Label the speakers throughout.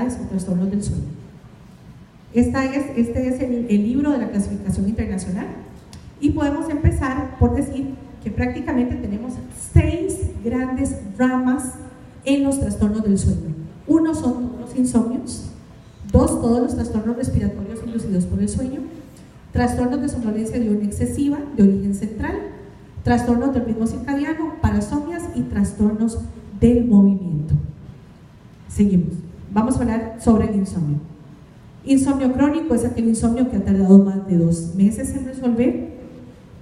Speaker 1: ansiedades o trastornos del sueño. Este es el libro de la clasificación internacional y podemos empezar por decir que prácticamente tenemos 6 grandes ramas en los trastornos del sueño. Uno son los insomnios, 2 todos los trastornos respiratorios inducidos por el sueño, trastornos de somnolencia diurna excesiva de origen central, trastornos del ritmo circadiano, parasomnias y trastornos del movimiento. Seguimos. Vamos a hablar sobre el insomnio. Insomnio crónico es aquel insomnio que ha tardado más de 2 meses en resolver.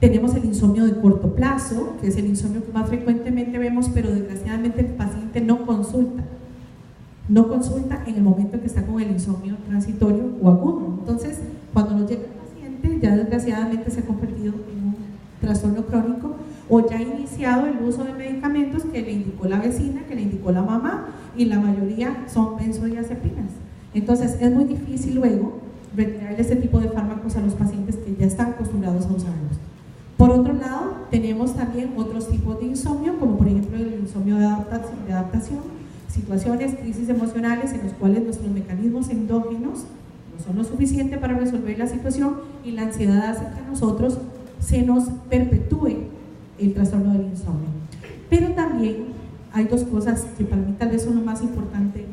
Speaker 1: Tenemos el insomnio de corto plazo, que es el insomnio que más frecuentemente vemos, pero desgraciadamente el paciente no consulta. No consulta en el momento en que está con el insomnio transitorio o agudo. Entonces, cuando nos llega el paciente, ya desgraciadamente se ha convertido en un trastorno crónico o ya ha iniciado el uso de medicamentos que le indicó la vecina, que le indicó la mamá, y la mayoría son benzodiazepinas. Entonces, es muy difícil luego retirarle ese tipo de fármacos a los pacientes que ya están acostumbrados a usarlos. Por otro lado, tenemos también otros tipos de insomnio, como por ejemplo el insomnio de adaptación, situaciones, crisis emocionales en los cuales nuestros mecanismos endógenos no son lo suficiente para resolver la situación y la ansiedad hace que a nosotros se nos perpetúe el trastorno del insomnio. Pero también hay 2 cosas que para mí tal vez son lo más importante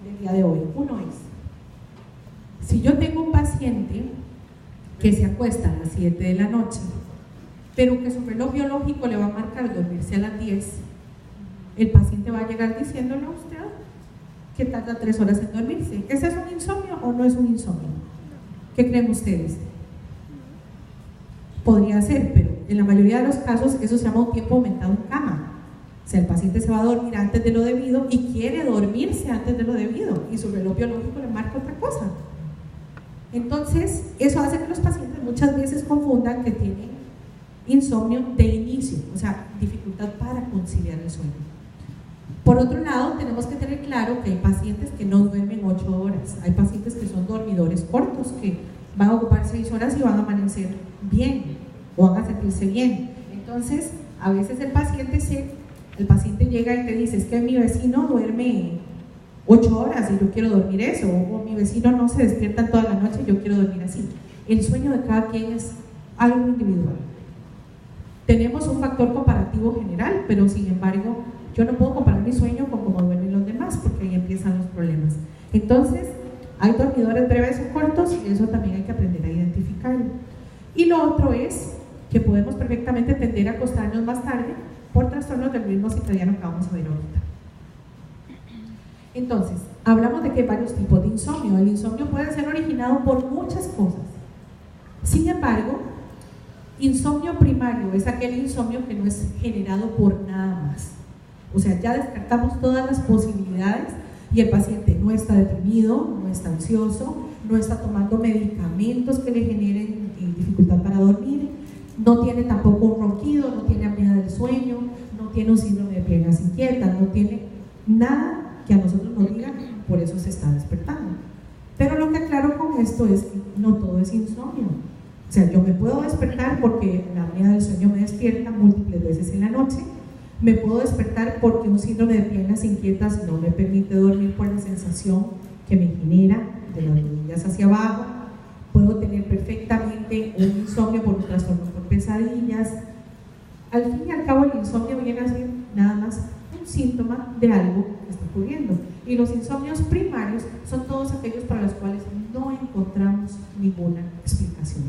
Speaker 1: del día de hoy. Uno es, si yo tengo un paciente que se acuesta a las 7 de la noche, pero que su reloj biológico le va a marcar dormirse a las 10, el paciente va a llegar diciéndole a usted que tarda 3 horas en dormirse. ¿Ese es un insomnio o no es un insomnio? ¿Qué creen ustedes? Podría ser, pero en la mayoría de los casos eso se llama un tiempo aumentado en cama. O sea, el paciente se va a dormir antes de lo debido y quiere dormirse antes de lo debido y su reloj biológico le marca otra cosa. Entonces, eso hace que los pacientes muchas veces confundan que tienen insomnio de inicio, o sea, dificultad para conciliar el sueño. Por otro lado, tenemos que tener claro que hay pacientes que no duermen 8 horas, hay pacientes que son dormidores cortos, que van a ocupar 6 horas y van a amanecer bien o van a sentirse bien. Entonces, a veces el paciente llega y te dice, es que mi vecino duerme 8 horas y yo quiero dormir eso, o mi vecino no se despierta toda la noche y yo quiero dormir así. El sueño de cada quien es algo individual. Tenemos un factor comparativo general, pero sin embargo, yo no puedo comparar mi sueño con cómo duermen los demás, porque ahí empiezan los problemas. Entonces, hay dormidores breves o cortos y eso también hay que aprender a identificarlo. Y lo otro es que podemos perfectamente tender a acostarnos más tarde por trastornos del ritmo circadiano que vamos a ver ahorita. Entonces, hablamos de que hay varios tipos de insomnio. El insomnio puede ser originado por muchas cosas. Sin embargo, insomnio primario es aquel insomnio que no es generado por nada más. O sea, ya descartamos todas las posibilidades y el paciente no está deprimido, no está ansioso, no está tomando medicamentos que le generen dificultad para dormir, no tiene tampoco un ronquido, no tiene apnea del sueño, no tiene un síndrome de piernas inquietas, no tiene nada que a nosotros nos diga, por eso se está despertando. Pero lo que aclaro con esto es que no todo es insomnio. O sea, yo me puedo despertar porque la apnea del sueño me despierta múltiples veces en la noche, me puedo despertar porque un síndrome de piernas inquietas no me permite dormir por la sensación que me genera de las rodillas hacia abajo, puedo tener perfectamente un insomnio por un trastorno por pesadillas. Al fin y al cabo, el insomnio viene a ser nada más un síntoma de algo que está ocurriendo. Y los insomnios primarios son todos aquellos para los cuales no encontramos ninguna explicación.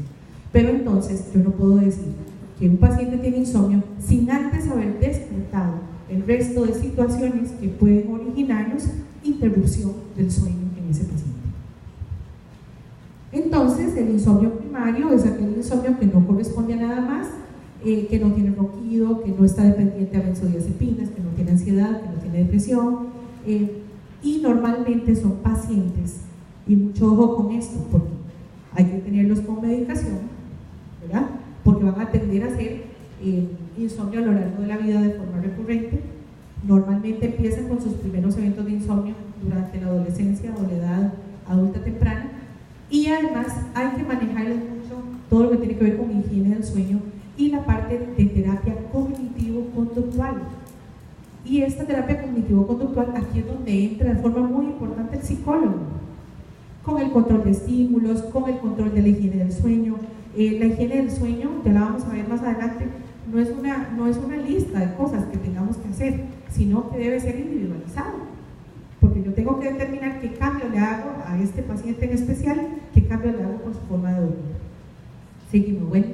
Speaker 1: Pero entonces yo no puedo decir que un paciente tiene insomnio sin antes haber descartado el resto de situaciones que pueden originarnos interrupción del sueño en ese paciente. Entonces, el insomnio primario es aquel insomnio que no corresponde a nada más, que no tiene ronquido, que no está dependiente a benzodiazepinas, que no tiene ansiedad, que no tiene depresión, y normalmente son pacientes, y mucho ojo con esto, porque hay que tenerlos con medicación, ¿verdad? Porque van a tender a ser insomnio a lo largo de la vida de forma recurrente. Normalmente empiezan con sus primeros eventos de insomnio durante la adolescencia o la edad adulta temprana, y además hay que manejar mucho todo lo que tiene que ver con higiene del sueño y la parte de terapia cognitivo-conductual. Y esta terapia cognitivo-conductual, aquí es donde entra de forma muy importante el psicólogo, con el control de estímulos, con el control de la higiene del sueño. La higiene del sueño, ya la vamos a ver más adelante, no es una lista de cosas que tengamos que hacer, sino que debe ser individualizado, porque yo tengo que determinar qué cambio le hago a este paciente en especial, qué cambio le hago con su forma de dormir. Seguimos, bueno.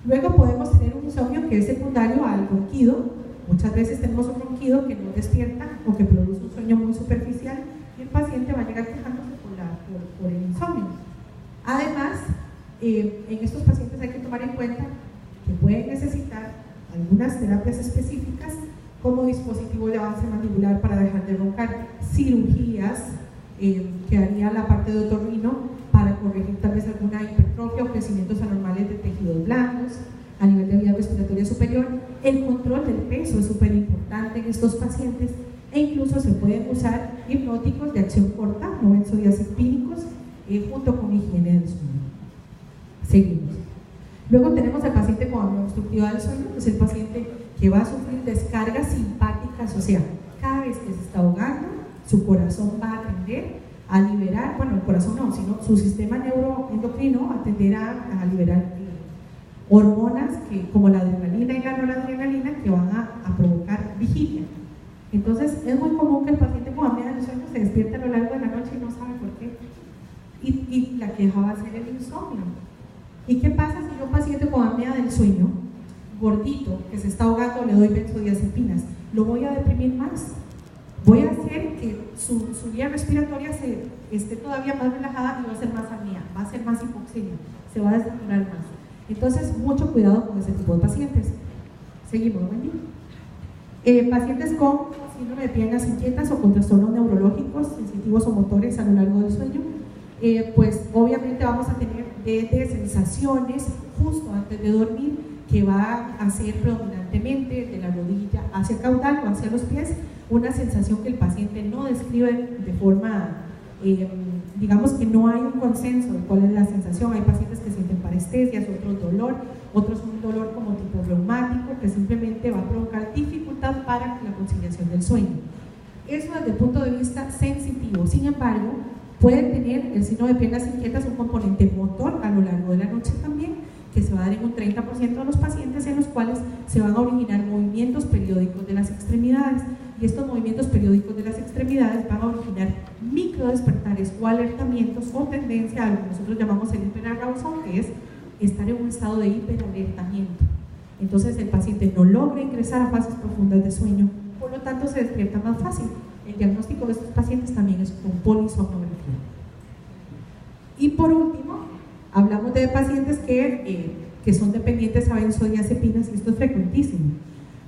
Speaker 1: Luego podemos tener un insomnio que es secundario al ronquido. Muchas veces tenemos un ronquido que no despierta o que produce un sueño muy superficial y el paciente va a llegar quejándose por el insomnio. Además, en estos pacientes hay que tomar en cuenta que pueden necesitar algunas terapias específicas como dispositivo de avance mandibular para dejar de roncar, cirugías que haría la parte de otorrino para corregir tal vez alguna hipertrofia o crecimientos anormales de tejidos blandos a nivel de vía respiratoria superior. El control del peso es súper importante en estos pacientes e incluso se pueden usar hipnóticos de acción corta, no benzodiazepínicos, junto con higiene del sueño. Seguimos. Luego tenemos al paciente con apnea obstructiva del sueño, que es el paciente que va a sufrir descargas simpáticas, o sea, cada vez que se está ahogando, su corazón va a tender a liberar, bueno, el corazón no, sino su sistema neuroendocrino a tender a liberar hormonas como la adrenalina y la noradrenalina que van a provocar vigilia. Entonces, es muy común que el paciente con apnea del sueño se despierte a lo largo de la noche y no sabe por qué. Y la queja va a ser el insomnio. ¿Y qué pasa si yo a un paciente con apnea del sueño, gordito, que se está ahogando, le doy benzodiazepinas? Lo voy a deprimir más. Voy a hacer que su vía respiratoria esté todavía más relajada y va a ser más apnea, va a ser más hipoxemia, se va a desaturar más. Entonces, mucho cuidado con ese tipo de pacientes. Seguimos, Wendy. Pacientes con síndrome de piernas inquietas o con trastornos neurológicos, sensitivos o motores a lo largo del sueño, pues obviamente vamos a tener de sensaciones justo antes de dormir que va a ser predominantemente de la rodilla hacia el caudal o hacia los pies, una sensación que el paciente no describe de forma, digamos que no hay un consenso de cuál es la sensación. Hay pacientes que sienten parestesias, otros dolor, otros un dolor como tipo reumático que simplemente va a provocar dificultad para la conciliación del sueño. Eso desde el punto de vista sensitivo. Sin embargo, puede tener el síndrome de piernas inquietas un componente motor a lo largo de la noche también, que se va a dar en un 30% de los pacientes, en los cuales se van a originar movimientos periódicos de las extremidades, y estos movimientos periódicos de las extremidades van a originar microdespertares o alertamientos o tendencia a lo que nosotros llamamos el hiperarousal, que es estar en un estado de hiperalertamiento. Entonces el paciente no logra ingresar a fases profundas de sueño, por lo tanto se despierta más fácil. El diagnóstico de estos pacientes también es con polisomnografía. Y por último, hablamos de pacientes que son dependientes a benzodiazepinas, y esto es frecuentísimo.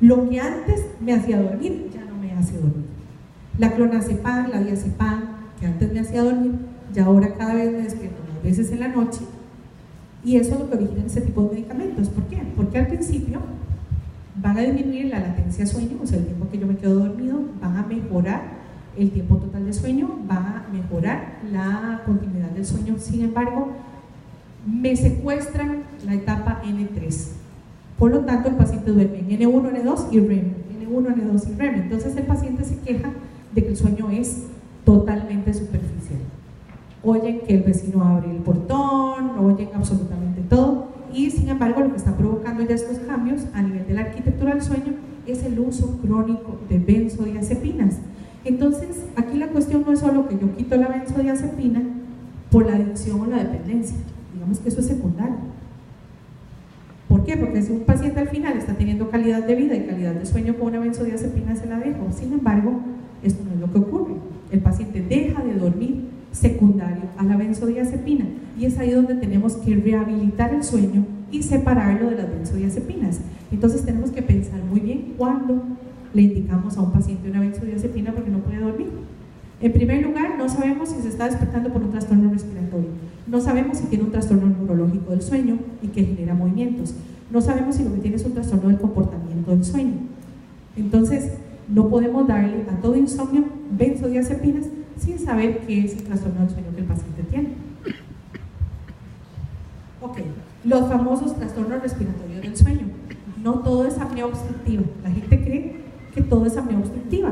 Speaker 1: Lo que antes me hacía dormir, ya no me hace dormir. La clonazepam, la diazepam, que antes me hacía dormir, ya ahora cada vez me despierto más veces en la noche, y eso es lo que origina ese tipo de medicamentos. ¿Por qué? Porque al principio van a disminuir la latencia sueño, o sea, el tiempo que yo me quedo dormido, van a mejorar el tiempo total de sueño, van a mejorar la continuidad del sueño. Sin embargo, me secuestran la etapa N3. Por lo tanto, el paciente duerme en N1, N2 y REM, N1, N2 y REM. Entonces el paciente se queja de que el sueño es totalmente superficial. Oyen que el vecino abre el portón, oyen absolutamente todo, y sin embargo lo que está provocando ya estos cambios a nivel de la arquitectura del sueño es el uso crónico de benzodiazepinas. Entonces aquí la cuestión no es solo que yo quito la benzodiazepina por la adicción o la dependencia, digamos que eso es secundario. ¿Por qué? Porque si un paciente al final está teniendo calidad de vida y calidad de sueño con una benzodiazepina, se la dejo. Sin embargo, esto no es lo que ocurre. El paciente deja de dormir secundario a la benzodiazepina, y es ahí donde tenemos que rehabilitar el sueño y separarlo de las benzodiazepinas. Entonces tenemos que pensar muy bien cuándo le indicamos a un paciente una benzodiazepina porque no puede dormir. En primer lugar, no sabemos si se está despertando por un trastorno respiratorio, no sabemos si tiene un trastorno neurológico del sueño y que genera movimientos, no sabemos si lo que tiene es un trastorno del comportamiento del sueño. Entonces no podemos darle a todo insomnio benzodiazepinas sin saber qué es el trastorno del sueño que el paciente tiene. Ok, los famosos trastornos respiratorios del sueño. No todo es apnea obstructiva. La gente cree que todo es apnea obstructiva.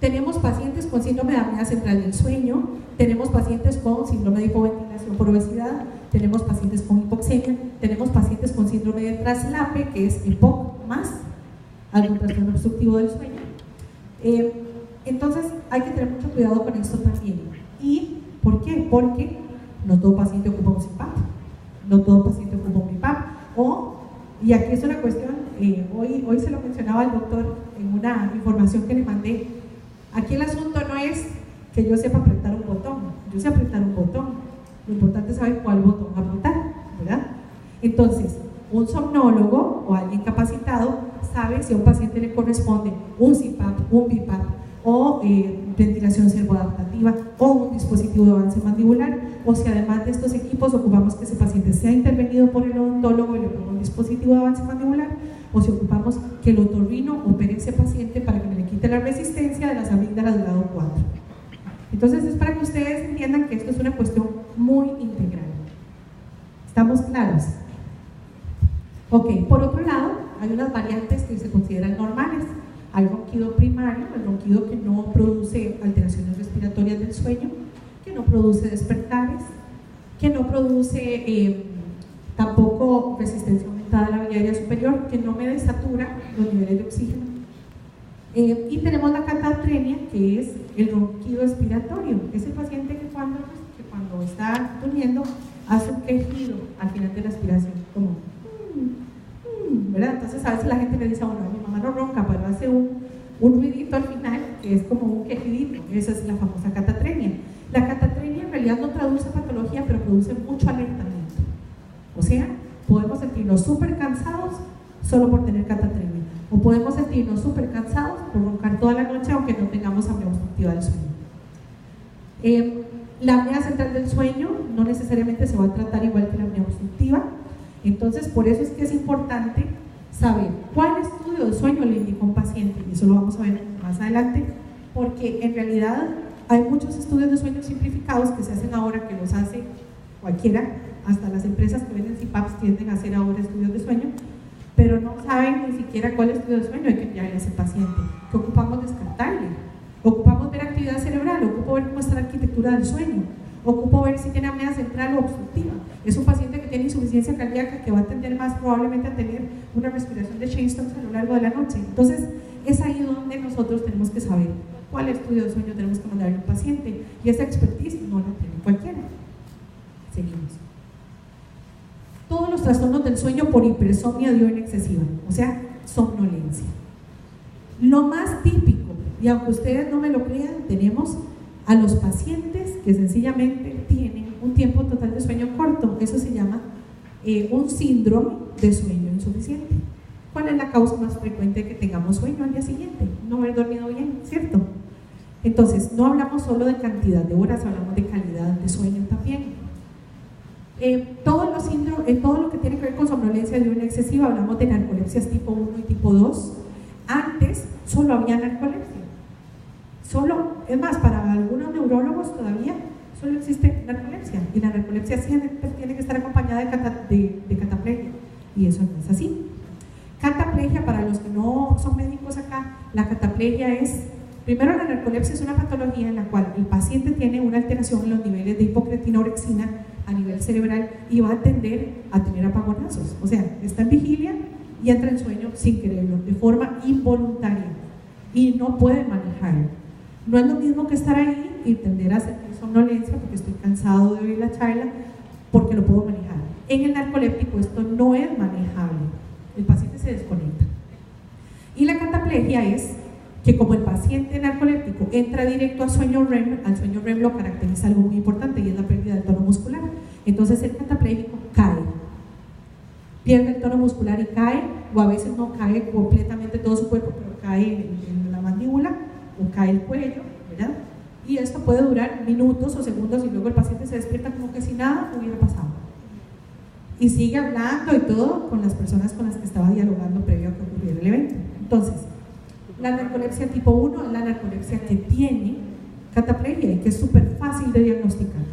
Speaker 1: Tenemos pacientes con síndrome de apnea central del sueño, tenemos pacientes con síndrome de hipoventilación por obesidad, tenemos pacientes con hipoxemia, tenemos pacientes con síndrome de traslape, que es EPOC más algún trastorno obstructivo del sueño. Entonces hay que tener mucho cuidado con esto también. ¿Y por qué? Porque no todo paciente ocupa un CPAP, no todo paciente ocupa un BiPAP. Y aquí es una cuestión, hoy se lo mencionaba el doctor en una información que le mandé. Aquí el asunto no es que yo sepa apretar un botón, yo sé apretar un botón, lo importante es saber cuál botón apretar, ¿verdad? Entonces, un somnólogo o alguien capacitado sabe si a un paciente le corresponde un CPAP, un BiPAP o ventilación servoadaptativa o un dispositivo de avance mandibular, o si además de estos equipos ocupamos que ese paciente sea intervenido por el odontólogo y le ponga un dispositivo de avance mandibular, o si ocupamos que el otorrino opere ese paciente para que le quite la resistencia de las amígdalas del grado 4. Entonces es para que ustedes entiendan que esto es una cuestión muy integral. ¿Estamos claros? Ok, por otro lado, hay unas variantes que se consideran normales. Hay ronquido primario, el ronquido que no produce alteraciones respiratorias del sueño, que no produce despertares, que no produce tampoco resistencia aumentada a la vía aérea superior, que no me desatura los niveles de oxígeno. Y tenemos la catatrenia, que es el ronquido expiratorio, que es el paciente que cuando está durmiendo hace un quejido al final de la expiración, como ¿verdad? Entonces a veces la gente le dice, bueno, mi mamá no ronca, pero hace un ruidito al final que es como un quejidito. Esa es la famosa catatrenia. La catatrenia en realidad no traduce patología, pero produce mucho alertamiento. O sea, podemos sentirnos súper cansados solo por tener catatrenia, o podemos sentirnos súper cansados por roncar toda la noche aunque no tengamos apnea obstructiva del sueño. La apnea central del sueño no necesariamente se va a tratar igual que la apnea obstructiva. Entonces, por eso es que es importante saber cuál estudio de sueño le indica a un paciente, y eso lo vamos a ver más adelante, porque en realidad hay muchos estudios de sueño simplificados que se hacen ahora, que los hace cualquiera, hasta las empresas que venden CPAPs tienden a hacer ahora estudios de sueño, pero no saben ni siquiera cuál estudio de sueño hay que enviarle a ese paciente, que ocupamos descartarle, ocupamos ver actividad cerebral, ocupo ver cómo está la arquitectura del sueño, ocupo ver si tiene apnea central o obstructiva. Es un paciente que tiene insuficiencia cardíaca que va a tender más probablemente a tener una respiración de Cheyne-Stokes a lo largo de la noche. Entonces, es ahí donde nosotros tenemos que saber cuál estudio de sueño tenemos que mandarle al paciente, y esa expertise no la tiene cualquiera. Seguimos. Todos los trastornos del sueño por hipersomnia diurna excesiva, o sea, somnolencia. Lo más típico, y aunque ustedes no me lo crean, tenemos a los pacientes que sencillamente tienen un tiempo total de sueño corto. Eso se llama un síndrome de sueño insuficiente. ¿Cuál es la causa más frecuente de que tengamos sueño al día siguiente? No haber dormido bien, ¿cierto? Entonces, no hablamos solo de cantidad de horas, hablamos de calidad de sueño también. Todo lo que tiene que ver con somnolencia diurna excesiva, hablamos de narcolepsias tipo 1 y tipo 2. Antes solo había narcolepsia. Es más, para algunos neurólogos todavía solo existe narcolepsia, y la narcolepsia siempre tiene que estar acompañada de cataplegia, y eso no es así. Cataplegia, para los que no son médicos acá, la cataplegia es, primero, la narcolepsia es una patología en la cual el paciente tiene una alteración en los niveles de hipocretina orexina a nivel cerebral y va a tender a tener apagonazos, o sea, está en vigilia y entra en sueño sin quererlo, de forma involuntaria, y no puede manejarlo. No es lo mismo que estar ahí y tender a sentir somnolencia porque estoy cansado de oír la charla, porque lo puedo manejar. En el narcoléptico esto no es manejable, el paciente se desconecta. Y la cataplegia es que, como el paciente narcoléptico entra directo al sueño REM lo caracteriza algo muy importante, y es la pérdida del tono muscular. Entonces el catapléjico cae, pierde el tono muscular y cae, o a veces no cae completamente todo su cuerpo, pero cae en la mandíbula o cae el cuello, ¿verdad? Y esto puede durar minutos o segundos, y luego el paciente se despierta como que si nada hubiera pasado y sigue hablando y todo con las personas con las que estaba dialogando previo a que ocurriera el evento. Entonces, la narcolepsia tipo 1 es la narcolepsia que tiene cataplegia y que es súper fácil de diagnosticar,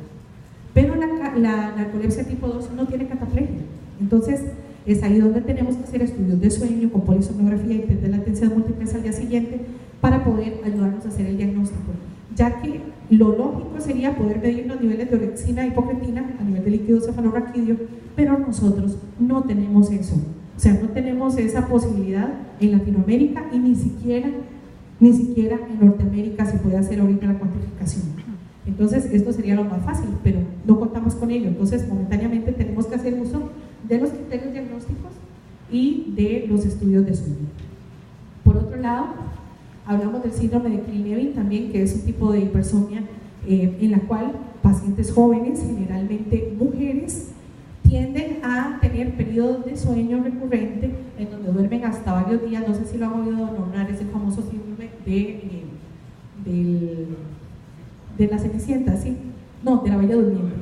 Speaker 1: pero la narcolepsia tipo 2 no tiene cataplegia. Entonces, es ahí donde tenemos que hacer estudios de sueño con polisomnografía y test de latencia múltiple al día siguiente para para poder ayudarnos a hacer el diagnóstico, ya que lo lógico sería poder medir los niveles de orexina y hipocretina a nivel de líquido cefalorraquídeo, pero nosotros no tenemos eso, o sea, no tenemos esa posibilidad en Latinoamérica y ni siquiera en Norteamérica se puede hacer ahorita la cuantificación. Entonces esto sería lo más fácil, pero no contamos con ello, entonces momentáneamente tenemos que hacer uso de los criterios diagnósticos y de los estudios de sueño. Por otro lado, hablamos del síndrome de Klein-Levin también, que es un tipo de hipersomnia en la cual pacientes jóvenes, generalmente mujeres, tienden a tener periodos de sueño recurrente en donde duermen hasta varios días. No sé si lo han oído nombrar, es el famoso síndrome de la Cenicienta, ¿sí? No, de la Bella Durmiente,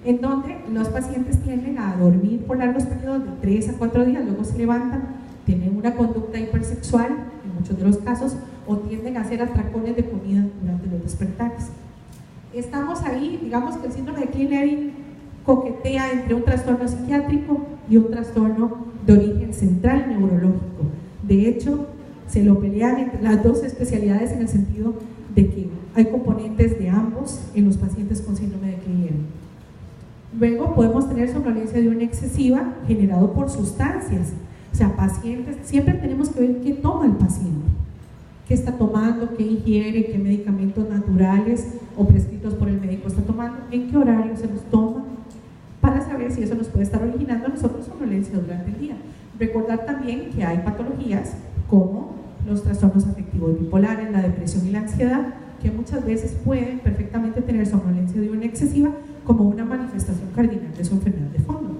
Speaker 1: en donde los pacientes tienden a dormir por largos periodos de 3 a 4 días, luego se levantan, tienen una conducta hipersexual en muchos de los casos, o tienden a hacer atracones de comida durante los despertares. Estamos ahí, digamos que el síndrome de Klein-Levin coquetea entre un trastorno psiquiátrico y un trastorno de origen central neurológico. De hecho, se lo pelean entre las dos especialidades en el sentido de que hay componentes de ambos en los pacientes con síndrome de Klein-Levin. Luego podemos tener somnolencia diurna excesiva generado por sustancias, o sea, pacientes, siempre tenemos que ver qué toma el paciente, qué está tomando, qué ingiere, qué medicamentos naturales o prescritos por el médico está tomando, en qué horario se los toma, para saber si eso nos puede estar originando a nosotros somnolencia durante el día. Recordar también que hay patologías como los trastornos afectivos bipolares, la depresión y la ansiedad, que muchas veces pueden perfectamente tener somnolencia diurna excesiva como una manifestación cardinal de su enfermedad de fondo.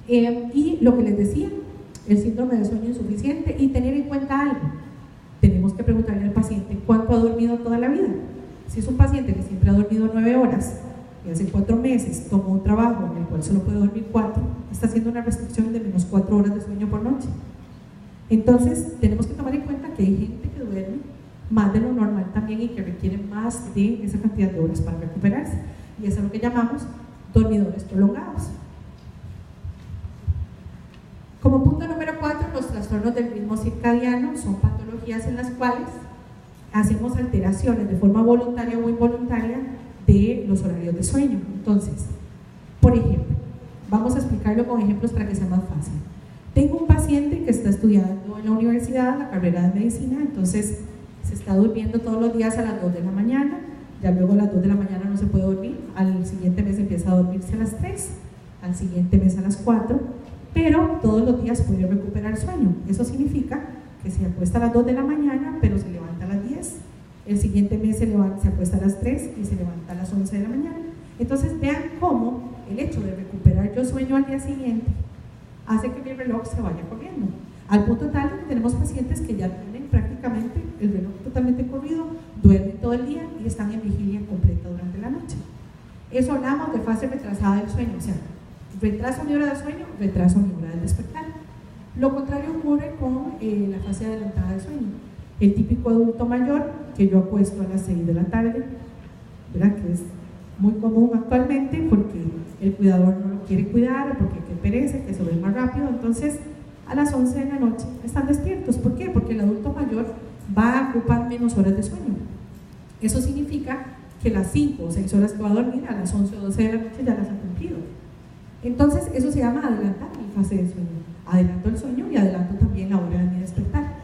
Speaker 1: Y lo que les decía, el síndrome de sueño insuficiente, y tener en cuenta algo, tenemos que preguntarle al paciente cuánto ha dormido toda la vida. Si es un paciente que siempre ha dormido 9 horas y hace 4 meses tomó un trabajo en el cual solo puede dormir 4, está haciendo una restricción de menos 4 horas de sueño por noche. Entonces tenemos que tomar en cuenta que hay gente que duerme más de lo normal también y que requiere más de esa cantidad de horas para recuperarse, y eso es lo que llamamos dormidores prolongados. Como punto número 4, los trastornos del ritmo circadiano son patologías en las cuales hacemos alteraciones de forma voluntaria o involuntaria de los horarios de sueño. Entonces, por ejemplo, vamos a explicarlo con ejemplos para que sea más fácil. Tengo un paciente que está estudiando en la universidad la carrera de medicina, entonces se está durmiendo todos los días a las 2 de la mañana, ya luego a las 2 de la mañana no se puede dormir, al siguiente mes empieza a dormirse a las 3, al siguiente mes a las 4, pero todos los días puede recuperar sueño. Eso significa que se acuesta a las 2 de la mañana, pero se levanta a las 10, el siguiente mes se acuesta a las 3 y se levanta a las 11 de la mañana. Entonces vean cómo el hecho de recuperar yo sueño al día siguiente hace que mi reloj se vaya corriendo, al punto tal que tenemos pacientes que ya tienen prácticamente el reloj totalmente corrido, duermen todo el día y están en vigilia completa durante la noche. Eso hablamos de fase retrasada del sueño, o sea, retraso mi hora de sueño, retraso mi hora de despertar. Lo contrario ocurre con la fase adelantada del sueño. El típico adulto mayor que yo acuesto a las 6 de la tarde, ¿verdad? Que es muy común actualmente porque el cuidador no lo quiere cuidar, porque que perece, que se ve más rápido, entonces a las 11 de la noche están despiertos. ¿Por qué? Porque el adulto mayor va a ocupar menos horas de sueño. Eso significa que las 5 o 6 horas que va a dormir a las 11 o 12 de la noche ya las ha cumplido. Entonces eso se llama adelantar la fase de sueño. Adelanto el sueño y adelanto también la hora de mi despertar.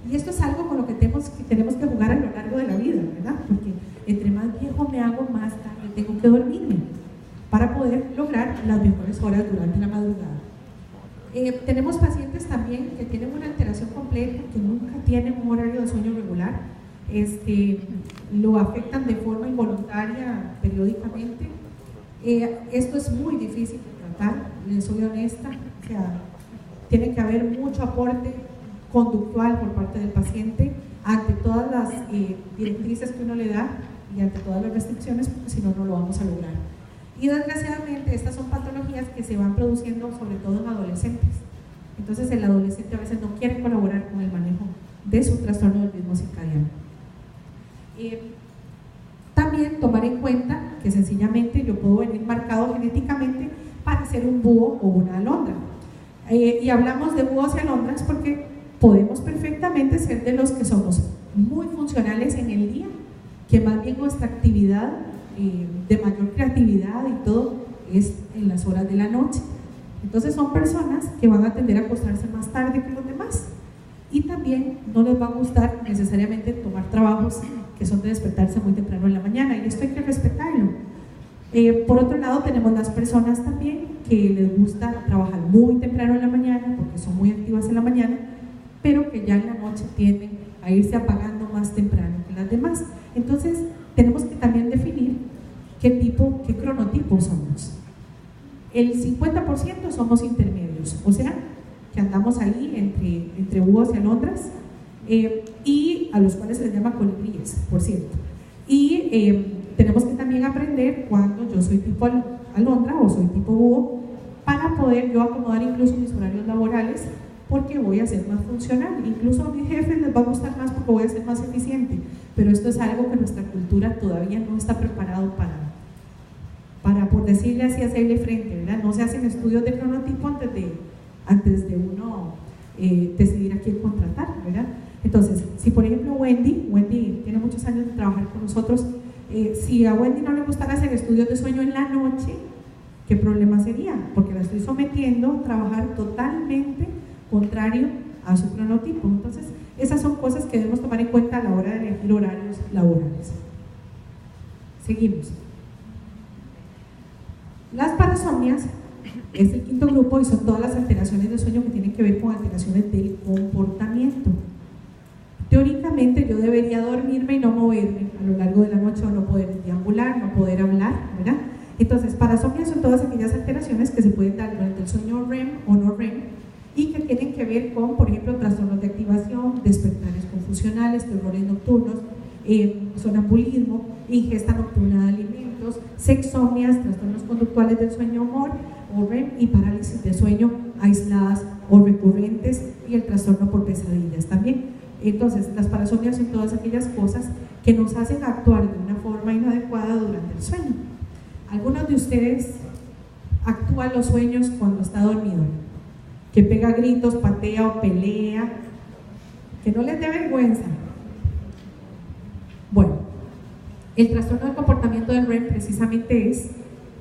Speaker 1: Y esto es algo con lo que tenemos que jugar a lo largo de la vida, ¿verdad? Porque entre más viejo me hago, más tarde tengo que dormirme para poder lograr las mejores horas durante la madrugada. Tenemos pacientes también que tienen una alteración completa, que nunca tienen un horario de sueño regular, lo afectan de forma involuntaria periódicamente. Esto es muy difícil de tratar, les soy honesta, o sea, tiene que haber mucho aporte conductual por parte del paciente ante todas las directrices que uno le da y ante todas las restricciones, porque si no, no lo vamos a lograr. Y desgraciadamente estas son patologías que se van produciendo sobre todo en adolescentes. Entonces el adolescente a veces no quiere colaborar con el manejo de su trastorno del ritmo circadiano. También tomar en cuenta que sencillamente yo puedo venir marcado genéticamente para ser un búho o una alondra. Y hablamos de búhos y alondras porque podemos perfectamente ser de los que somos muy funcionales en el día, que más bien nuestra actividad de mayor creatividad y todo es en las horas de la noche. Entonces son personas que van a tender a acostarse más tarde que los demás y también no les va a gustar necesariamente tomar trabajos que son de despertarse muy temprano en la mañana, y esto hay que respetarlo. Por otro lado, tenemos las personas también que les gusta trabajar muy temprano en la mañana porque son muy activas en la mañana, pero que ya en la noche tienden a irse apagando más temprano que las demás. Entonces tenemos que también definir qué cronotipo somos. El 50% somos intermedios, o sea, que andamos ahí entre búhos y alondras, y a los cuales se les llama colibríes, por cierto. Y tenemos que también aprender cuando yo soy tipo alondra o soy tipo búho, para poder yo acomodar incluso mis horarios laborales, porque voy a ser más funcional. Incluso a mis jefes les va a gustar más porque voy a ser más eficiente, pero esto es algo que nuestra cultura todavía no está preparado para por decirle así, hacerle frente, ¿verdad? No se hacen estudios de cronotipo antes de uno decidir a quién contratar, ¿verdad? Entonces, si por ejemplo Wendy tiene muchos años de trabajar con nosotros, si a Wendy no le gustara hacer estudios de sueño en la noche, ¿qué problema sería? Porque la estoy sometiendo a trabajar totalmente contrario a su cronotipo. Entonces, esas son cosas que debemos tomar en cuenta a la hora de elegir horarios laborales. Seguimos. Las parasomnias es el quinto grupo y son todas las alteraciones de sueño que tienen que ver con alteraciones del comportamiento. Teóricamente yo debería dormirme y no moverme a lo largo de la noche, o no poder deambular, no poder hablar, ¿verdad? Entonces, parasomnias son todas aquellas alteraciones que se pueden dar durante el sueño REM o no REM y que tienen que ver con, por ejemplo, trastornos de activación, despertares confusionales, terrores nocturnos, sonambulismo, ingesta nocturna de alimentos, sexomnias, trastornos conductuales del sueño humor o REM y parálisis de sueño aisladas o recurrentes, y el trastorno por pesadillas también. Entonces, las parasomnias son todas aquellas cosas que nos hacen actuar de una forma inadecuada durante el sueño. ¿Algunos de ustedes actúan los sueños cuando está dormido? Que pega gritos, patea o pelea, que no les dé vergüenza. Bueno, el trastorno del comportamiento del REM precisamente es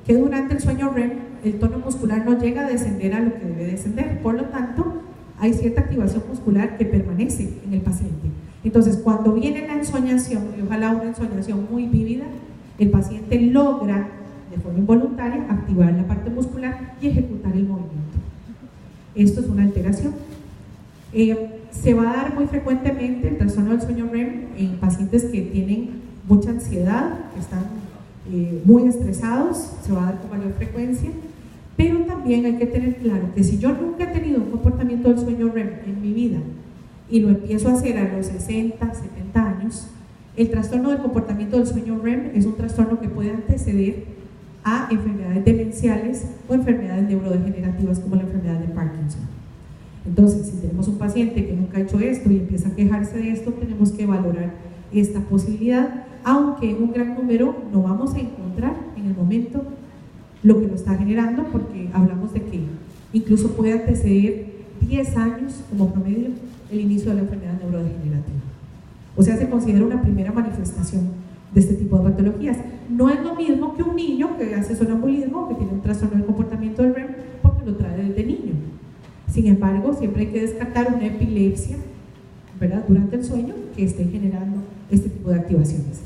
Speaker 1: que durante el sueño REM el tono muscular no llega a descender a lo que debe descender, por lo tanto hay cierta activación muscular que permanece en el paciente. Entonces, cuando viene la ensoñación, y ojalá una ensoñación muy vívida, el paciente logra de forma involuntaria activar la parte muscular y ejecutar el movimiento. Esto es una alteración. Se va a dar muy frecuentemente el trastorno del sueño REM en pacientes que tienen mucha ansiedad, que están muy estresados, se va a dar con mayor frecuencia, pero también hay que tener claro que si yo nunca he tenido un comportamiento del sueño REM en mi vida y lo empiezo a hacer a los 60, 70 años, el trastorno del comportamiento del sueño REM es un trastorno que puede anteceder a enfermedades demenciales o enfermedades neurodegenerativas como la enfermedad de Parkinson. Entonces, si tenemos un paciente que nunca ha hecho esto y empieza a quejarse de esto, tenemos que valorar esta posibilidad, aunque en un gran número no vamos a encontrar en el momento lo que lo está generando, porque hablamos de que incluso puede anteceder 10 años como promedio el inicio de la enfermedad neurodegenerativa. O sea, se considera una primera manifestación de este tipo de patologías. No es lo mismo que un niño que hace sonambulismo, que tiene un trastorno del comportamiento del REM, porque lo trae desde niño. Sin embargo, siempre hay que descartar una epilepsia, ¿verdad?, durante el sueño que esté generando este tipo de activaciones.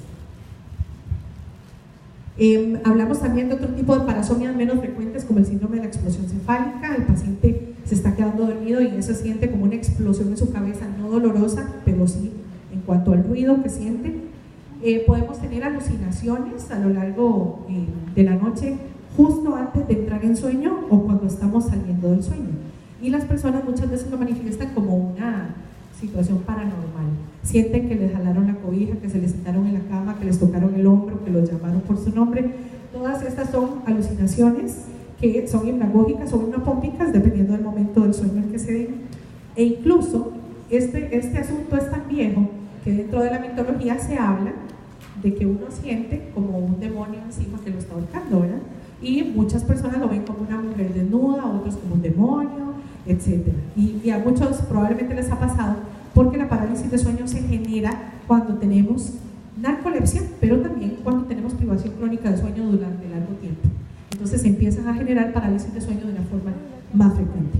Speaker 1: Hablamos también de otro tipo de parasomnias menos frecuentes, como el síndrome de la explosión cefálica. El paciente se está quedando dormido y eso siente como una explosión en su cabeza, no dolorosa, pero sí en cuanto al ruido que siente. Podemos tener alucinaciones a lo largo de la noche, justo antes de entrar en sueño o cuando estamos saliendo del sueño. Y las personas muchas veces lo manifiestan como una situación paranormal. Sienten que les jalaron la cobija, que se les sentaron en la cama, que les tocaron el hombro, que los llamaron por su nombre. Todas estas son alucinaciones que son hipnagógicas o hipnopómpicas, dependiendo del momento del sueño en que se den. E incluso este asunto es tan viejo que dentro de la mitología se habla de que uno siente como un demonio encima que lo está ahorcando, ¿verdad? Y muchas personas lo ven como una mujer desnuda, otros como un demonio, etc. Y a muchos probablemente les ha pasado porque la parálisis de sueño se genera cuando tenemos narcolepsia, pero también cuando tenemos privación crónica de sueño durante largo tiempo. Entonces se empiezan a generar parálisis de sueño de una forma más frecuente.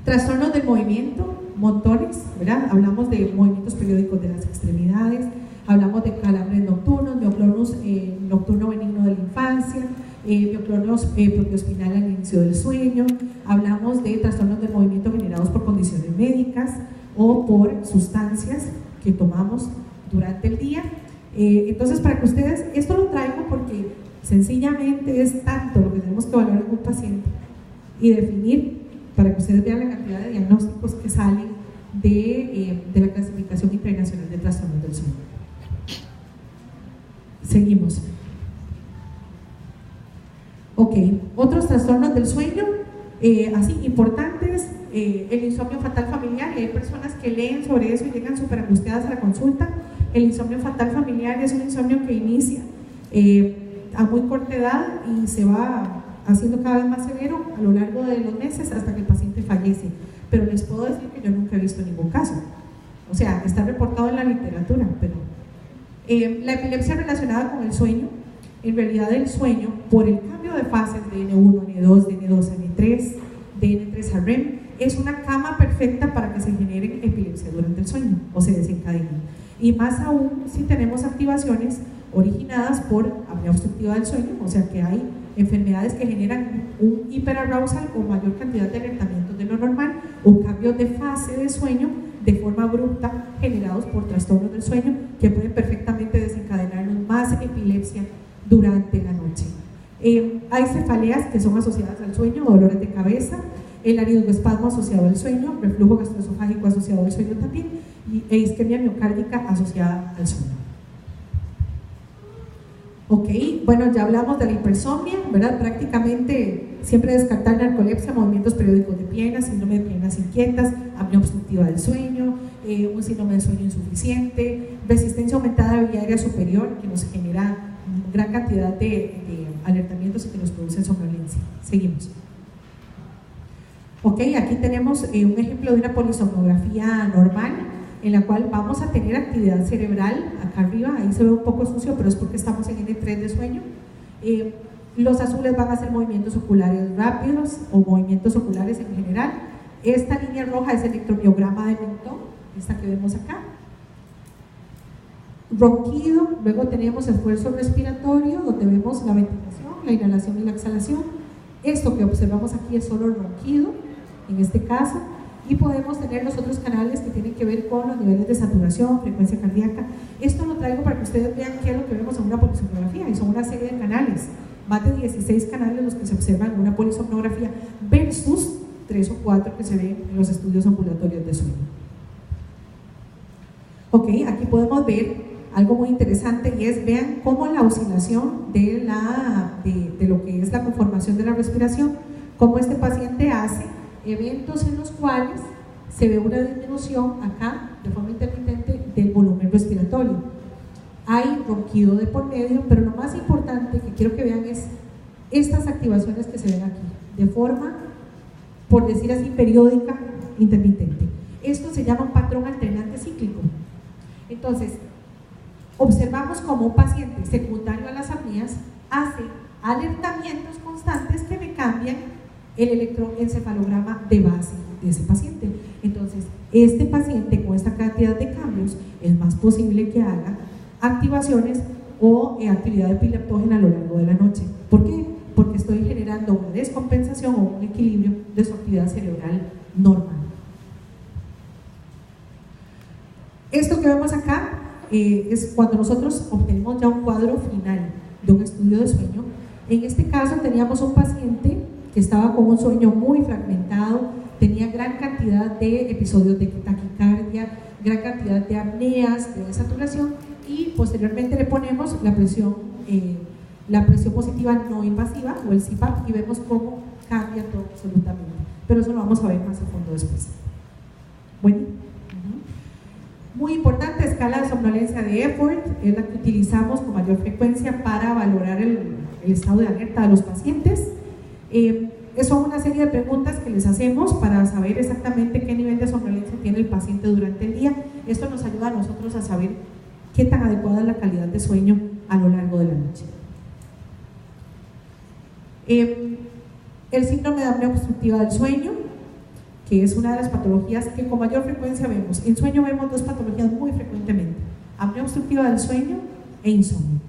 Speaker 1: Trastornos del movimiento, montones, ¿verdad? Hablamos de movimientos periódicos de las extremidades, hablamos de calambres nocturnos, mioclonus nocturno benigno de la infancia, mioclonus propiospinal al inicio del sueño, hablamos de trastornos del movimiento generados por condiciones médicas o por sustancias que tomamos durante el día. Entonces, para que ustedes, esto lo traigo porque sencillamente es tanto lo que tenemos que valorar en un paciente y definir, para que ustedes vean la cantidad de diagnósticos que salen de la clasificación internacional de trastornos del sueño. Seguimos. Ok, otros trastornos del sueño, así importantes, el insomnio fatal familiar, y hay personas que leen sobre eso y llegan súper angustiadas a la consulta. El insomnio fatal familiar es un insomnio que inicia a muy corta edad y se va haciendo cada vez más severo a lo largo de los meses hasta que el paciente fallece. Pero les puedo decir que yo nunca he visto ningún caso. O sea, está reportado en la literatura, pero la epilepsia relacionada con el sueño, en realidad el sueño, por el cambio de fases de N1 a N2, de N2 a N3, de N3 a REM, es una cama perfecta para que se generen epilepsia durante el sueño o se desencadenen. Y más aún si tenemos activaciones originadas por apnea obstructiva del sueño, o sea que hay enfermedades que generan un hiperarousal o mayor cantidad de alertamientos de lo normal o cambios de fase de sueño de forma abrupta generados por trastornos del sueño que pueden perfectamente desencadenarnos más epilepsia durante la noche. Hay cefaleas que son asociadas al sueño, dolores de cabeza, el laringoespasmo asociado al sueño, reflujo gastroesofágico asociado al sueño también, e isquemia miocárdica asociada al sueño. Ok, bueno, ya hablamos de la hipersomnia, ¿verdad? Prácticamente siempre descartar narcolepsia, movimientos periódicos de piernas, síndrome de piernas inquietas, apnea obstructiva del sueño, un síndrome de sueño insuficiente, resistencia aumentada de vía aérea superior, que nos genera gran cantidad de alertamientos y que nos producen somnolencia. Seguimos. Ok, aquí tenemos un ejemplo de una polisomnografía normal, en la cual vamos a tener actividad cerebral acá arriba, ahí se ve un poco sucio, pero es porque estamos en N3 de sueño. Los azules van a ser movimientos oculares rápidos o movimientos oculares en general. Esta línea roja es el electromiograma de mentón, esta que vemos acá. Ronquido, luego tenemos esfuerzo respiratorio, donde vemos la ventilación, la inhalación y la exhalación. Esto que observamos aquí es solo ronquido, en este caso. Y podemos tener los otros canales que tienen que ver con los niveles de saturación, frecuencia cardíaca. Esto lo traigo para que ustedes vean qué es lo que vemos en una polisomnografía, y son una serie de canales, más de 16 canales los que se observan en una polisomnografía versus 3 o 4 que se ven en los estudios ambulatorios de sueño. Ok, aquí podemos ver algo muy interesante y es, vean cómo la oscilación de lo que es la conformación de la respiración, cómo este paciente hace eventos en los cuales se ve una disminución acá de forma intermitente del volumen respiratorio. Hay ronquido de por medio, pero lo más importante que quiero que vean es estas activaciones que se ven aquí, de forma, por decir así, periódica, intermitente. Esto se llama un patrón alternante cíclico. Entonces, observamos como un paciente secundario a las apneas hace alertamientos constantes que me cambian el electroencefalograma de base de ese paciente. Entonces, este paciente con esta cantidad de cambios es más posible que haga activaciones o actividad epileptógena a lo largo de la noche. ¿Por qué? Porque estoy generando una descompensación o un equilibrio de su actividad cerebral normal. Esto que vemos acá es cuando nosotros obtenemos ya un cuadro final de un estudio de sueño. En este caso teníamos un paciente que estaba con un sueño muy fragmentado, tenía gran cantidad de episodios de taquicardia, gran cantidad de apneas, de desaturación, y posteriormente le ponemos la presión positiva no invasiva o el CPAP y vemos cómo cambia todo absolutamente. Pero eso lo vamos a ver más a fondo después. Bueno, muy importante, escala de somnolencia de Epworth, es la que utilizamos con mayor frecuencia para valorar el estado de alerta de los pacientes. son una serie de preguntas que les hacemos para saber exactamente qué nivel de somnolencia tiene el paciente durante el día. Esto nos ayuda a nosotros a saber qué tan adecuada es la calidad de sueño a lo largo de la noche. El síndrome de apnea obstructiva del sueño, que es una de las patologías que con mayor frecuencia vemos. En sueño vemos dos patologías muy frecuentemente: apnea obstructiva del sueño e insomnio.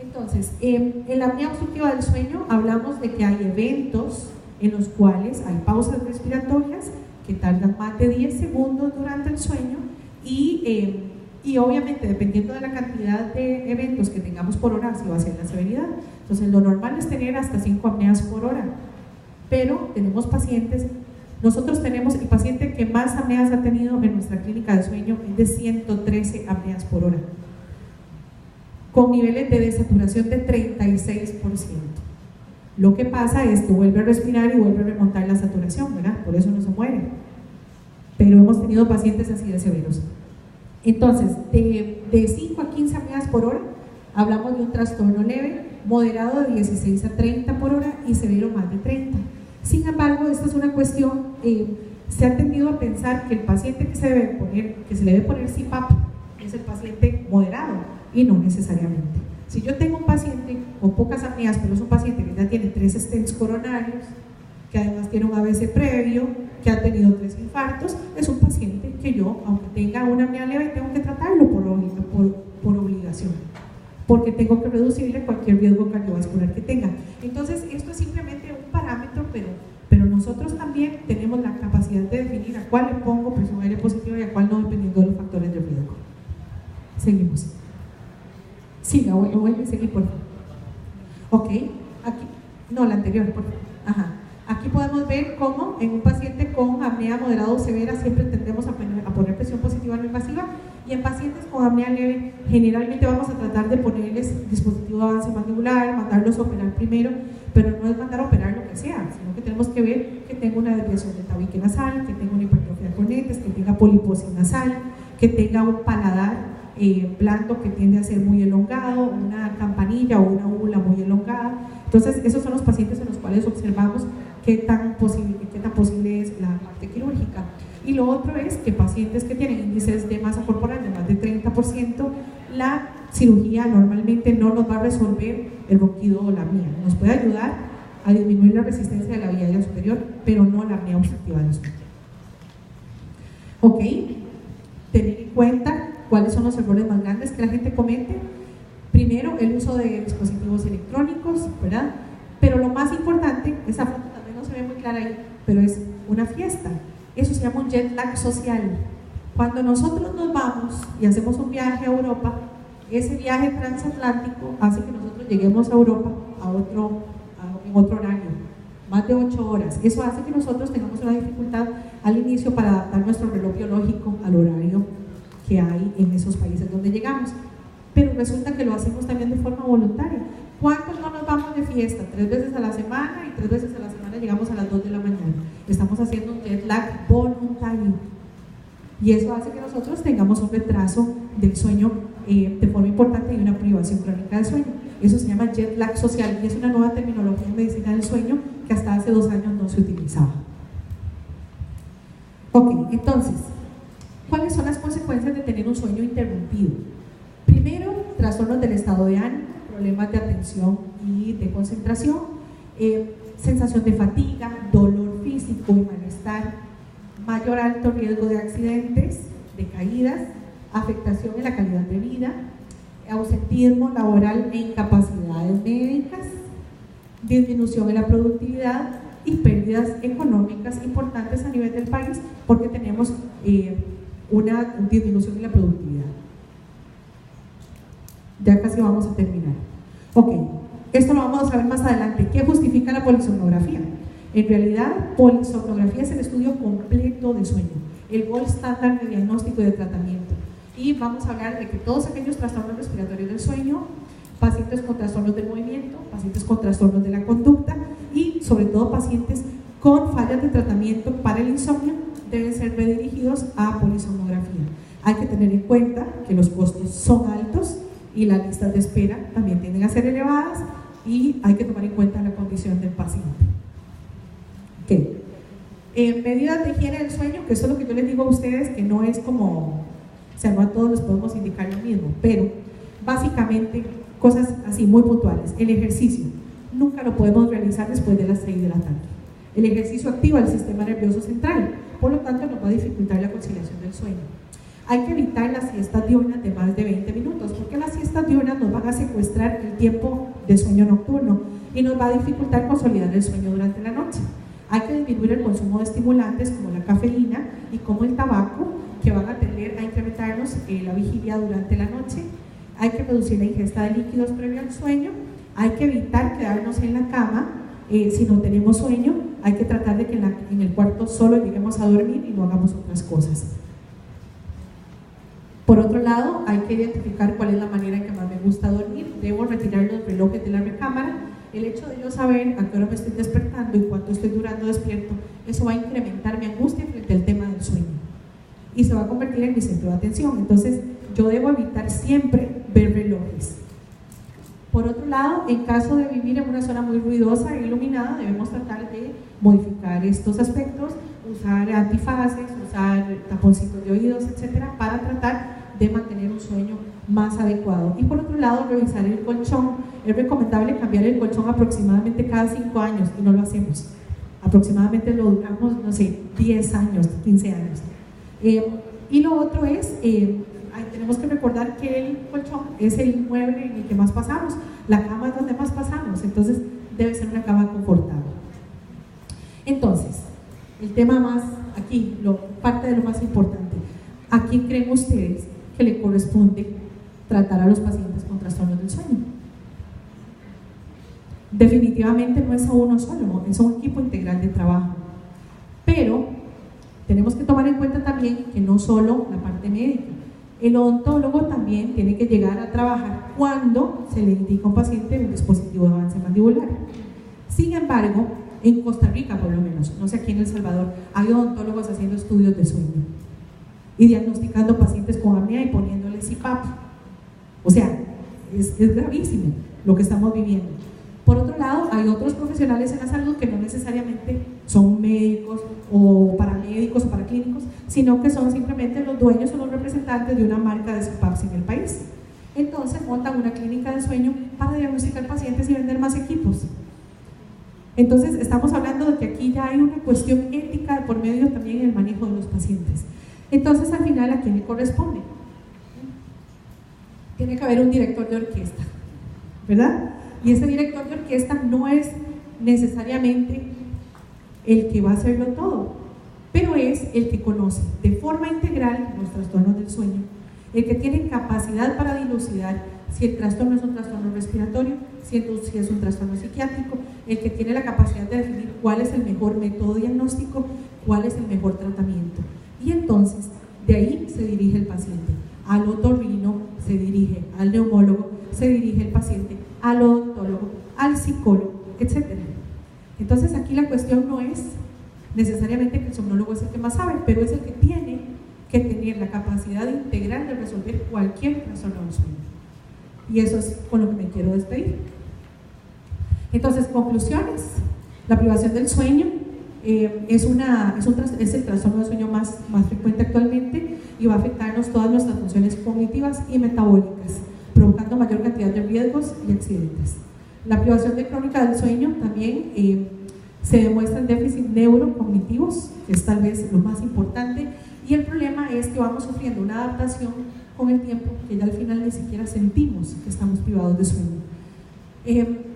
Speaker 1: Entonces, en la apnea obstructiva del sueño hablamos de que hay eventos en los cuales hay pausas respiratorias que tardan más de 10 segundos durante el sueño y obviamente dependiendo de la cantidad de eventos que tengamos por hora, así va a ser la severidad. Entonces, lo normal es tener hasta 5 apneas por hora, pero tenemos pacientes, nosotros tenemos el paciente que más apneas ha tenido en nuestra clínica de sueño es de 113 apneas por hora, con niveles de desaturación de 36%. Lo que pasa es que vuelve a respirar y vuelve a remontar la saturación, ¿verdad? Por eso no se muere. Pero hemos tenido pacientes así de severos. Entonces, de 5 a 15 apneas por hora, hablamos de un trastorno leve, moderado de 16 a 30 por hora y severo más de 30. Sin embargo, esta es una cuestión, se ha tendido a pensar que el paciente que se le debe poner CPAP es el paciente moderado, y no necesariamente. Si yo tengo un paciente con pocas apneas, pero es un paciente que ya tiene 3 stents coronarios, que además tiene un AVC previo, que ha tenido 3 infartos, es un paciente que yo, aunque tenga una apnea leve, tengo que tratarlo por obligación, porque tengo que reducirle cualquier riesgo cardiovascular que tenga. Entonces, esto es simplemente un parámetro, pero nosotros también tenemos la capacidad de definir a cuál le pongo presión aérea positiva y a cuál no, dependiendo de los factores de riesgo. Seguimos. Siga, vuelve a seguir, por favor. Ok, aquí, no, la anterior, por favor. Ajá. Aquí podemos ver cómo en un paciente con apnea moderada o severa siempre tendemos a poner presión positiva no invasiva, y en pacientes con apnea leve generalmente vamos a tratar de ponerles dispositivo de avance mandibular, mandarlos a operar primero, pero no es mandar a operar lo que sea, sino que tenemos que ver que tenga una desviación del tabique nasal, que tenga una hipertrofia de cornetes, que tenga poliposis nasal, que tenga un paladar blando que tiende a ser muy elongado, una campanilla o una úvula muy elongada. Entonces, esos son los pacientes en los cuales observamos qué tan posible es la parte quirúrgica. Y lo otro es que pacientes que tienen índices de masa corporal de más de 30%, la cirugía normalmente no nos va a resolver el ronquido o la apnea. Nos puede ayudar a disminuir la resistencia de la vía aérea superior, pero no la apnea obstructiva del sueño. Ok, tener en cuenta cuáles son los errores más grandes que la gente comete. Primero, el uso de dispositivos electrónicos, ¿verdad? Pero lo más importante, esa foto también no se ve muy clara ahí, pero es una fiesta. Eso se llama un jet lag social. Cuando nosotros nos vamos y hacemos un viaje a Europa, ese viaje transatlántico hace que nosotros lleguemos a Europa en otro horario, más de 8 horas. Eso hace que nosotros tengamos una dificultad al inicio para adaptar nuestro reloj biológico al horario que hay en esos países donde llegamos. Pero resulta que lo hacemos también de forma voluntaria. ¿Cuántos no nos vamos de fiesta? 3 veces a la semana, y 3 veces a la semana llegamos a las 2 de la mañana. Estamos haciendo un jet lag voluntario. Y eso hace que nosotros tengamos un retraso del sueño de forma importante y una privación crónica del sueño. Eso se llama jet lag social y es una nueva terminología en medicina del sueño que hasta hace 2 años no se utilizaba. Ok, entonces, ¿cuáles son las consecuencias de tener un sueño interrumpido? Primero, trastornos del estado de ánimo, problemas de atención y de concentración, sensación de fatiga, dolor físico y malestar, mayor alto riesgo de accidentes, de caídas, afectación en la calidad de vida, ausentismo laboral e incapacidades médicas, disminución en la productividad y pérdidas económicas importantes a nivel del país porque tenemos una disminución en la productividad. Ya casi vamos a terminar. Ok, esto lo vamos a saber más adelante. ¿Qué justifica la polisomnografía? En realidad, polisomnografía es el estudio completo de sueño, el gold standard de diagnóstico y de tratamiento. Y vamos a hablar de que todos aquellos trastornos respiratorios del sueño, pacientes con trastornos del movimiento, pacientes con trastornos de la conducta y sobre todo pacientes con fallas de tratamiento para el insomnio deben ser redirigidos a polisomnografía. Hay que tener en cuenta que los costos son altos y las listas de espera también tienden a ser elevadas y hay que tomar en cuenta la condición del paciente. ¿Qué? Medidas de higiene del sueño, que eso es lo que yo les digo a ustedes, que no es como, o sea, no a todos les podemos indicar lo mismo, pero básicamente cosas así muy puntuales. El ejercicio, nunca lo podemos realizar después de las 6 de la tarde. El ejercicio activa el sistema nervioso central, por lo tanto nos va a dificultar la conciliación del sueño. Hay que evitar las siestas diurnas de más de 20 minutos, porque las siestas diurnas nos van a secuestrar el tiempo de sueño nocturno y nos va a dificultar consolidar el sueño durante la noche. Hay que disminuir el consumo de estimulantes como la cafeína y como el tabaco, que van a tender a incrementarnos la vigilia durante la noche. Hay que reducir la ingesta de líquidos previo al sueño. Hay que evitar quedarnos en la cama si no tenemos sueño. Hay que tratar de que en el cuarto solo lleguemos a dormir y no hagamos otras cosas. Por otro lado, hay que identificar cuál es la manera en que más me gusta dormir. Debo retirar los relojes de la recámara. El hecho de yo saber a qué hora me estoy despertando y cuánto estoy durando despierto, eso va a incrementar mi angustia frente al tema del sueño y se va a convertir en mi centro de atención. Entonces, yo debo evitar siempre ver relojes. Por otro lado, en caso de vivir en una zona muy ruidosa e iluminada, debemos tratar de modificar estos aspectos, usar antifaces, usar taponcitos de oídos, etcétera, para tratar de mantener un sueño más adecuado. Y por otro lado, revisar el colchón. Es recomendable cambiar el colchón aproximadamente cada 5 años y no lo hacemos. Aproximadamente lo duramos, no sé, 10 años, 15 años. Y lo otro es, tenemos que recordar que el colchón es el inmueble en el que más pasamos, la cama es donde más pasamos, entonces debe ser una cama confortable. Entonces, el tema más aquí, parte de lo más importante, ¿a quién creen ustedes que le corresponde tratar a los pacientes con trastornos del sueño? Definitivamente no es a uno solo, es a un equipo integral de trabajo, pero tenemos que tomar en cuenta también que no solo la parte médica, el odontólogo también tiene que llegar a trabajar cuando se le indica a un paciente un dispositivo de avance mandibular. Sin embargo, en Costa Rica por lo menos, no sé aquí en El Salvador, hay odontólogos haciendo estudios de sueño y diagnosticando pacientes con apnea y poniéndoles CPAP. O sea, es gravísimo lo que estamos viviendo. Por otro lado, hay otros profesionales en la salud que no necesariamente son médicos o paramédicos o paraclínicos, sino que son simplemente los dueños o los representantes de una marca de CPAPs en el país. Entonces montan una clínica de sueño para diagnosticar pacientes y vender más equipos. Entonces estamos hablando de que aquí ya hay una cuestión ética de por medio también en el manejo de los pacientes. Entonces al final, ¿a quién le corresponde? Tiene que haber un director de orquesta, ¿verdad? Y ese director de orquesta no es necesariamente el que va a hacerlo todo, pero es el que conoce de forma integral los trastornos del sueño, el que tiene capacidad para dilucidar si el trastorno es un trastorno respiratorio, si es un trastorno psiquiátrico, el que tiene la capacidad de definir cuál es el mejor método diagnóstico, cuál es el mejor tratamiento. Y entonces, de ahí se dirige el paciente. Al otorrino se dirige, al neumólogo se dirige el paciente, al odontólogo, al psicólogo, etc. Entonces aquí la cuestión no es necesariamente que el somnólogo es el que más sabe, pero es el que tiene que tener la capacidad integral de resolver cualquier trastorno del sueño. Y eso es con lo que me quiero despedir. Entonces, conclusiones. La privación del sueño es el trastorno del sueño más frecuente actualmente y va a afectarnos todas nuestras funciones cognitivas y metabólicas, provocando mayor cantidad de riesgos y accidentes. La privación crónica del sueño también se demuestra en déficit neurocognitivos, que es tal vez lo más importante, y el problema es que vamos sufriendo una adaptación con el tiempo que ya al final ni siquiera sentimos que estamos privados de sueño.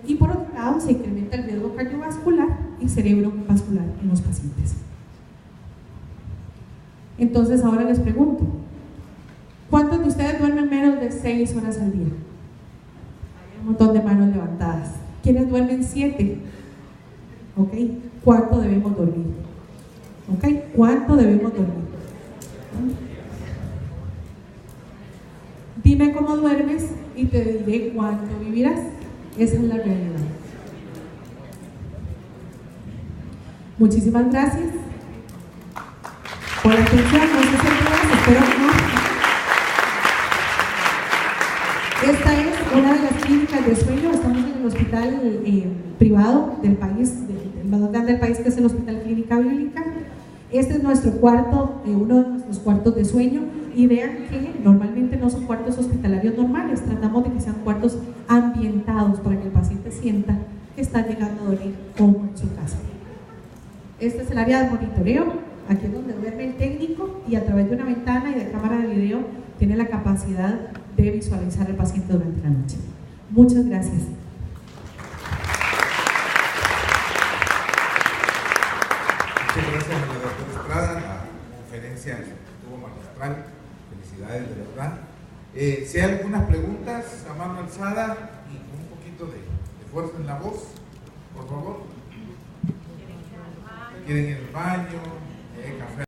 Speaker 1: Y por otro lado, se incrementa el riesgo cardiovascular y cerebrovascular en los pacientes. Entonces ahora les pregunto, ¿cuántos de ustedes duermen menos de 6 horas al día? Hay un montón de manos levantadas. ¿Quiénes duermen 7? ¿Ok? ¿Cuánto debemos dormir? ¿Ok? ¿Cuánto debemos dormir? Dime cómo duermes y te diré cuánto vivirás. Esa es la realidad. Muchísimas gracias por la atención. No sé si todas, espero que no. Esta es una de las clínicas de sueño. Estamos en el hospital privado del país, del más grande del país, que es el Hospital Clínica Bíblica. Este es nuestro cuarto, uno de nuestros cuartos de sueño, y vean que normalmente no son cuartos hospitalarios normales, tratamos de que sean cuartos ambientados para que el paciente sienta que está llegando a dormir como en su casa. Este es el área de monitoreo, aquí es donde duerme el técnico y a través de una ventana y de cámara de video tiene la capacidad de visualizar al paciente durante la noche. Muchas gracias.
Speaker 2: Muchas gracias a la doctora Estrada, la conferencia estuvo magistral, felicidades de verdad. Si hay algunas preguntas, a mano alzada y con un poquito de fuerza en la voz, por favor. ¿Quieren ir al baño? ¿Quieren ir al baño? ¿Café?